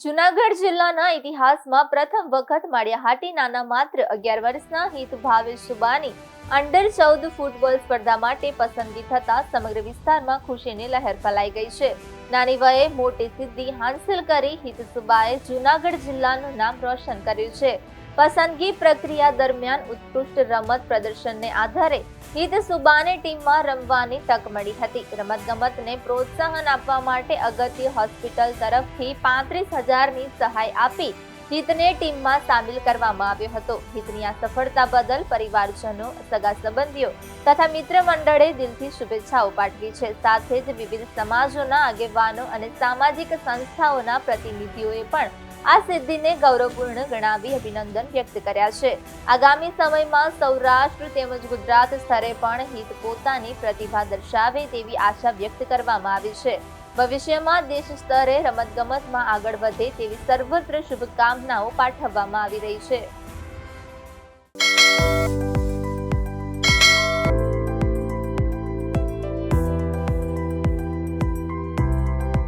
જૂનાગઢ જિલ્લાના ઇતિહાસમાં પ્રથમ વખત માળિયાહાટીના માત્ર 11 વર્ષના હિત ભાવેશ સુબાની અંડર-14 ફૂટબોલ સ્પર્ધા માટે પસંદગી થતા સમગ્ર વિસ્તારમાં ખુશીની લહેર ફેલાઈ ગઈ છે. નાની વયે મોટી સિદ્ધિ હાંસલ કરી હિત સુબાએ જૂનાગઢ જિલ્લાનું નામ રોશન કર્યું છે. પસંદગી પ્રક્રિયા દરમિયાન ઉત્કૃષ્ટ રમત પ્રદર્શનને આધારે હિત સુબાને ટીમમાં રમવાની તક મળી હતી. રમતગમતને પ્રોત્સાહન આપવા માટે અગત્ય હોસ્પિટલ તરફથી 35,000ની સહાય આપી હિતને ટીમમાં સામેલ કરવામાં આવ્યો હતો. હિતની આ સફળતા બદલ પરિવારજનો, સગા સંબંધીઓ તથા મિત્ર મંડળે દિલથી શુભેચ્છાઓ પાઠવી છે. સાથે જ વિવિધ સમાજોના આગેવાનો અને સામાજિક સંસ્થાઓના પ્રતિનિધિઓએ પણ આ સિદ્ધિને ગૌરવપૂર્ણ ગણાવી અભિનંદન વ્યક્ત કર્યા છે. આગામી સમયમાં સૌરાષ્ટ્ર તેમજ ગુજરાત સ્તરે પણ હિત પોતાની પ્રતિભા દર્શાવે તેવી આશા વ્યક્ત કરવામાં આવી છે. ભવિષ્યમાં દેશ સ્તરે રમતગમતમાં આગળ વધે તેવી સર્વત્ર શુભકામનાઓ પાઠવવામાં આવી રહી છે.